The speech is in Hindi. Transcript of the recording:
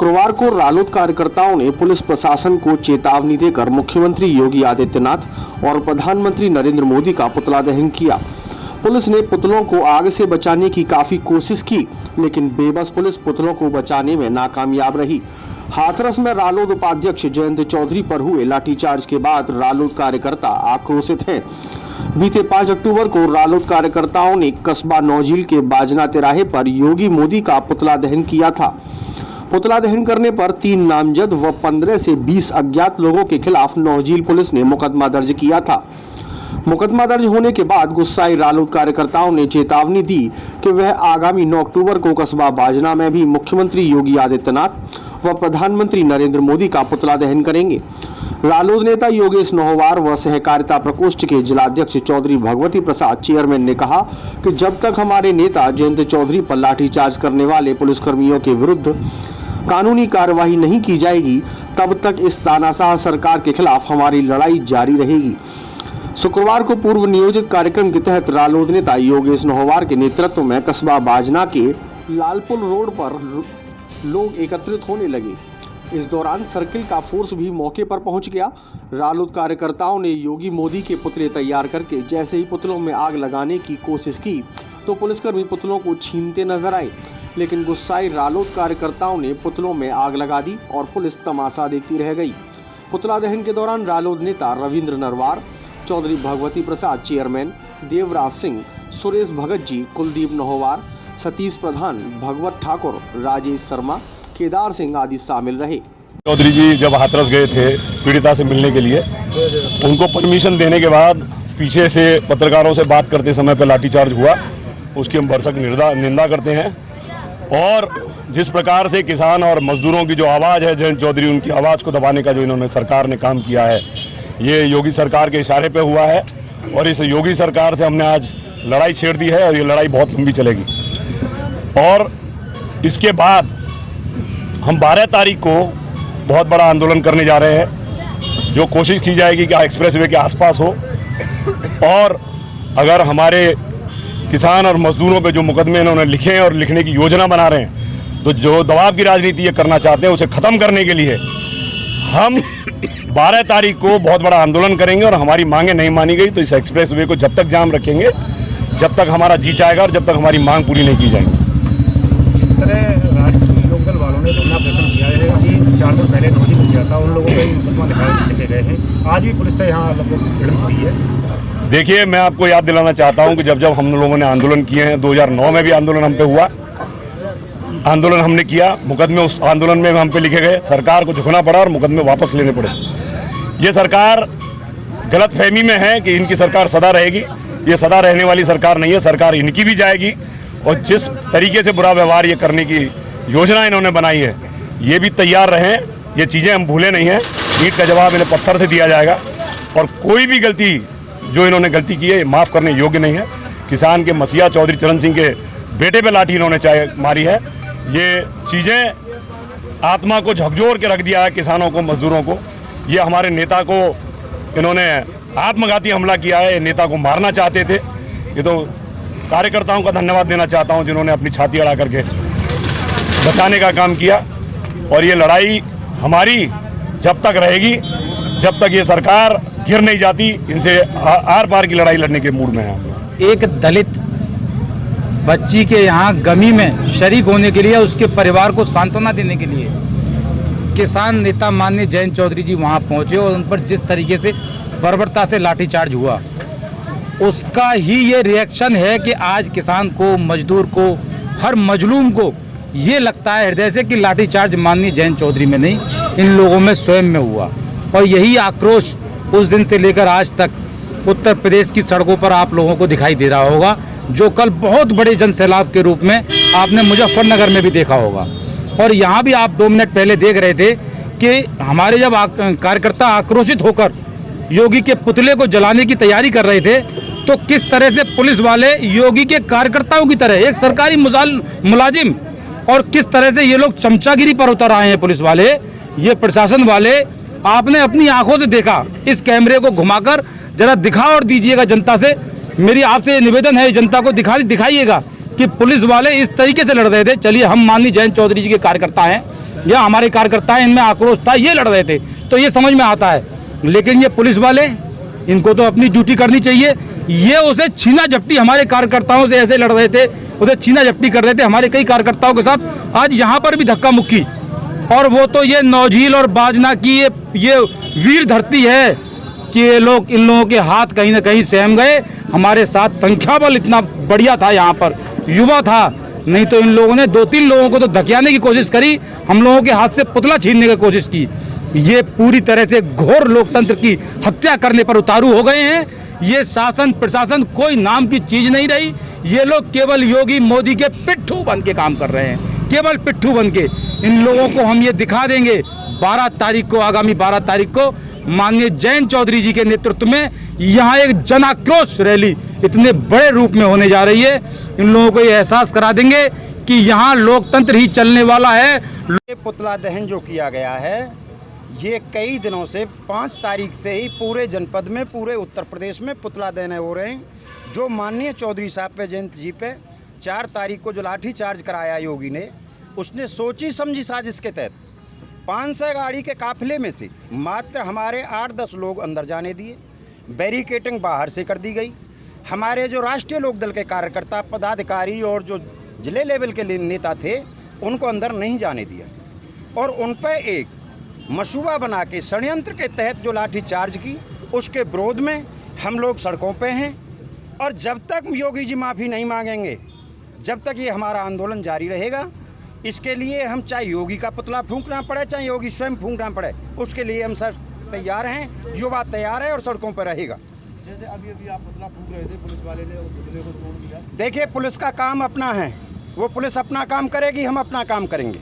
शुक्रवार को रालोद कार्यकर्ताओं ने पुलिस प्रशासन को चेतावनी देकर मुख्यमंत्री योगी आदित्यनाथ और प्रधानमंत्री नरेंद्र मोदी का पुतला दहन किया। पुलिस ने पुतलों को आग से बचाने की काफी कोशिश की, लेकिन बेबस पुलिस पुतलों को बचाने में नाकामयाब रही। हाथरस में रालोद उपाध्यक्ष जयंत चौधरी पर हुए लाठीचार्ज के बाद रालोद कार्यकर्ता आक्रोशित हैं। बीते 5 अक्टूबर को रालोद कार्यकर्ताओं ने कस्बा नौझील के बाजना तिराहे पर योगी मोदी का पुतला दहन किया था। पुतला दहन करने पर 3 नामजद व 15 से 20 अज्ञात लोगों के खिलाफ नौझील पुलिस ने मुकदमा दर्ज किया था। मुकदमा दर्ज होने के बाद गुस्साए रालोद कार्यकर्ताओं ने चेतावनी दी कि वह आगामी 9 अक्टूबर को कस्बा बाजना में भी मुख्यमंत्री योगी आदित्यनाथ व प्रधानमंत्री नरेंद्र मोदी का पुतला दहन करेंगे। रालोद नेता योगेश नोहवार व सहकारिता प्रकोष्ठ के जिलाध्यक्ष चौधरी भगवती प्रसाद चेयरमैन ने कहा कि जब तक हमारे नेता जयंत चौधरी पर लाठीचार्ज करने वाले पुलिसकर्मियों के विरुद्ध कानूनी कार्यवाही नहीं की जाएगी, तब तक इस तानाशाह सरकार के खिलाफ हमारी लड़ाई जारी रहेगी। शुक्रवार को पूर्व नियोजित कार्यक्रम के तहत रालोद नेता योगेश नोहवार के नेतृत्व में कस्बा बाजना के लालपुर रोड पर लोग एकत्रित होने लगे। इस दौरान सर्किल का फोर्स भी मौके पर पहुंच गया। रालोद कार्यकर्ताओं ने योगी मोदी के पुतले तैयार करके जैसे ही पुतलों में आग लगाने की कोशिश की तो पुलिसकर्मी पुतलों को छीनते नजर आए, लेकिन गुस्साए रालोद कार्यकर्ताओं ने पुतलों में आग लगा दी और पुलिस तमाशा देखती रह गई। पुतला दहन के दौरान रालोद नेता रविंद्र नरवार, चौधरी भगवती प्रसाद चेयरमैन, देवराज सिंह, सुरेश भगत जी, कुलदीप नोहवार, सतीश प्रधान, भगवत ठाकुर, राजेश शर्मा, केदार सिंह आदि शामिल रहे। चौधरी जी जब हाथरस गए थे पीड़िता से मिलने के लिए, उनको परमिशन देने के बाद पीछे से पत्रकारों से बात करते समय पे लाठीचार्ज हुआ, उसकी हम भरसक निंदा करते हैं। और जिस प्रकार से किसान और मजदूरों की जो आवाज़ है जयंत चौधरी, उनकी आवाज़ को दबाने का जो इन्होंने सरकार ने काम किया है, ये योगी सरकार के इशारे पे हुआ है। और इस योगी सरकार से हमने आज लड़ाई छेड़ दी है और ये लड़ाई बहुत लंबी चलेगी। और इसके बाद हम 12 तारीख को बहुत बड़ा आंदोलन करने जा रहे हैं, जो कोशिश की जाएगी कि एक्सप्रेसवे के आसपास हो। और अगर हमारे किसान और मजदूरों पे जो मुकदमे इन्होंने लिखे हैं और लिखने की योजना बना रहे हैं, तो जो दबाव की राजनीति ये करना चाहते हैं उसे ख़त्म करने के लिए हम 12 तारीख को बहुत बड़ा आंदोलन करेंगे। और हमारी मांगें नहीं मानी गई तो इस एक्सप्रेसवे को जब तक जाम रखेंगे, जब तक हमारा जी चाहेगा और जब तक हमारी मांग पूरी नहीं की जाएगी। जिस तरह राष्ट्रीय लोकदल वालों ने धरना प्रदर्शन किया है, अभी 4 दिन पहले नौजी में किया था, उन लोगों को मुकदमा लिखे गए हैं, आज भी पुलिस से यहाँ लगभग भिड़ंत हुई है। देखिए, मैं आपको याद दिलाना चाहता हूं कि जब हम लोगों ने आंदोलन किए हैं, 2009 में भी आंदोलन हम पे हुआ, आंदोलन हमने किया, मुकदमे उस आंदोलन में हम पे लिखे गए, सरकार को झुकना पड़ा और मुकदमे वापस लेने पड़े। ये सरकार गलतफहमी में है कि इनकी सरकार सदा रहेगी। ये सदा रहने वाली सरकार नहीं है, सरकार इनकी भी जाएगी। और जिस तरीके से बुरा व्यवहार ये करने की योजना इन्होंने बनाई है, ये भी तैयार रहें, ये चीज़ें हम भूले नहीं हैं। ईंट का जवाब इन्हें पत्थर से दिया जाएगा और कोई भी गलती जो इन्होंने गलती की है माफ़ करने योग्य नहीं है। किसान के मसीहा चौधरी चरण सिंह के बेटे पे लाठी इन्होंने मारी है। ये चीज़ें आत्मा को झकझोर के रख दिया है किसानों को, मजदूरों को। ये हमारे नेता को इन्होंने आत्मघाती हमला किया है, ये नेता को मारना चाहते थे। ये तो कार्यकर्ताओं का धन्यवाद देना चाहता हूँ जिन्होंने अपनी छाती अड़ा करके बचाने का काम किया। और ये लड़ाई हमारी जब तक रहेगी, जब तक ये सरकार गिर नहीं जाती। इनसे आर पार की लड़ाई लड़ने के मूड में है। एक दलित बच्ची के यहाँ गमी में शरीक होने के लिए, उसके परिवार को सांत्वना देने के लिए किसान नेता माननीय जयंत चौधरी जी वहाँ पहुँचे और उन पर जिस तरीके से बर्बरता से लाठीचार्ज हुआ, उसका ही ये रिएक्शन है कि आज किसान को, मजदूर को, हर मजलूम को ये लगता है हृदय से कि लाठीचार्ज माननीय जयंत चौधरी में नहीं, इन लोगों में स्वयं में हुआ। और यही आक्रोश उस दिन से लेकर आज तक उत्तर प्रदेश की सड़कों पर आप लोगों को दिखाई दे रहा होगा, जो कल बहुत बड़े जन सैलाब के रूप में आपने मुजफ्फरनगर में भी देखा होगा। और यहाँ भी आप 2 मिनट पहले देख रहे थे कि हमारे जब कार्यकर्ता आक्रोशित होकर योगी के पुतले को जलाने की तैयारी कर रहे थे, तो किस तरह से पुलिस वाले योगी के कार्यकर्ताओं की तरह, एक सरकारी मुलाजिम, और किस तरह से ये लोग चमचागिरी पर उतर आए हैं पुलिस वाले, ये प्रशासन वाले। आपने अपनी आंखों से देखा, इस कैमरे को घुमाकर जरा दिखा और दीजिएगा जनता से। मेरी आपसे निवेदन है, जनता को दिखाइएगा कि पुलिस वाले इस तरीके से लड़ रहे थे। चलिए, हम माननीय जयंत चौधरी जी के कार्यकर्ता हैं, या हमारे कार्यकर्ता हैं, इनमें आक्रोश था, ये लड़ रहे थे, तो ये समझ में आता है। लेकिन ये पुलिस वाले, इनको तो अपनी ड्यूटी करनी चाहिए। ये उसे छीना झपटी हमारे कार्यकर्ताओं से ऐसे लड़ रहे थे, उसे छीना झपटी कर रहे थे हमारे कई कार्यकर्ताओं के साथ। आज यहाँ पर भी धक्का मुक्की, और वो तो ये नौझील और बाजना की ये वीर धरती है कि ये लोग, इन लोगों के हाथ कहीं ना कहीं सहम गए। हमारे साथ संख्या बल इतना बढ़िया था, यहाँ पर युवा था, नहीं तो इन लोगों ने 2-3 लोगों को तो धकेलने की कोशिश करी, हम लोगों के हाथ से पुतला छीनने की कोशिश की। ये पूरी तरह से घोर लोकतंत्र की हत्या करने पर उतारू हो गए हैं। ये शासन प्रशासन कोई नाम की चीज नहीं रही। ये लोग केवल योगी मोदी के पिट्ठू बन के काम कर रहे हैं, केवल पिट्ठू बन के। इन लोगों को हम ये दिखा देंगे 12 तारीख को, आगामी 12 तारीख को माननीय जयंत चौधरी जी के नेतृत्व में यहाँ एक जन आक्रोश रैली इतने बड़े रूप में होने जा रही है। इन लोगों को ये एहसास करा देंगे कि यहाँ लोकतंत्र ही चलने वाला है। ये पुतला दहन जो किया गया है, ये कई दिनों से 5 तारीख से ही पूरे जनपद में, पूरे उत्तर प्रदेश में पुतला दहन हो रहे हैं। जो माननीय चौधरी साहब पे, जयंत जी पे 4 तारीख को जो लाठी चार्ज कराया योगी ने, उसने सोची समझी साजिश के तहत 500 गाड़ी के काफिले में से मात्र हमारे 8-10 लोग अंदर जाने दिए, बैरिकेटिंग बाहर से कर दी गई। हमारे जो राष्ट्रीय लोकदल के कार्यकर्ता, पदाधिकारी और जो जिले लेवल के नेता थे, उनको अंदर नहीं जाने दिया, और उन पर एक मशूबा बना के षड्यंत्र के तहत जो लाठी चार्ज की, उसके विरोध में हम लोग सड़कों पे हैं। और जब तक योगी जी माफ़ी नहीं मांगेंगे, जब तक ये हमारा आंदोलन जारी रहेगा। इसके लिए हम चाहे योगी का पुतला फूंकना पड़े, चाहे योगी स्वयं फूंकना पड़े, उसके लिए हम सब तैयार हैं। युवा तैयार है और सड़कों पर रहेगा। जैसे अभी आप पुतला फूंक रहे थे, पुलिस वाले ने पुतले को तोड़ दिया। देखिए, पुलिस का काम अपना है, वो पुलिस अपना काम करेगी, हम अपना काम करेंगे।